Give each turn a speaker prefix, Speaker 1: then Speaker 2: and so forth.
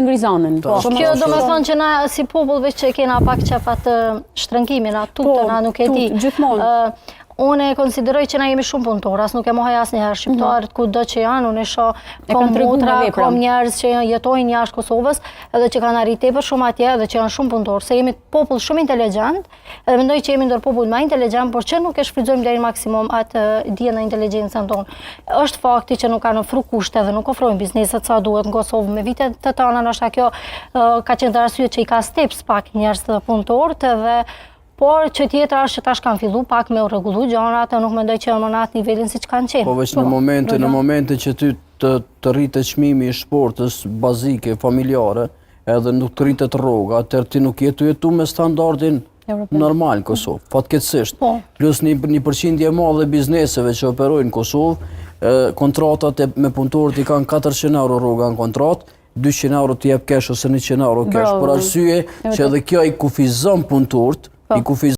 Speaker 1: ngrizanën.
Speaker 2: Kjo do me thonë që na si popull veç që kena pak qefat shtrëngimin, tutën, a nuk e di.
Speaker 1: Gjithmonë.
Speaker 2: Unë e konsideroj që na jemi shumë punëtor, as nuk e mohaj asnjëherë shqiptarët kudo që janë, unë e shoh kom motra, kom njerëz që jetojnë jashtë Kosovës, edhe që kanë arritë tepër shumë atje, edhe që janë shumë punëtor, se jemi popull shumë inteligjent, edhe mendoj që jemi ndër popull më inteligjent, por që nuk e shfrytëzojmë deri në maksimum atë dijen e inteligjencën tonë. Është fakti që nuk kanë ofru kushte dhe nuk ofrojnë bizneset sa duhet në Kosovë. Me vite të tana ndoshta kjo ka qenë arsye që i ka steps pak njerëz të punëtorët edhe por që tjetër është që tash kanë fillu pak me u rregullu gjanat, nuk mendoj që më në atë nivelin siç kanë qenë.
Speaker 3: Po veç në momente që ty të rritet çmimi i shportës bazike, familjare, edhe nuk të rritet rroga, atëherë ti nuk jetu me standardin normal në Kosovë, fatkeqësisht. Plus një përqindje e madhe bizneseve që operojnë në Kosovë, kontratat me punëtorët i kanë 400 euro rroga në kontratë, 200 euro të jep kesh ose 100 euro kesh, për arsye që edhe kjo i kufizon punëtorët, i kufizon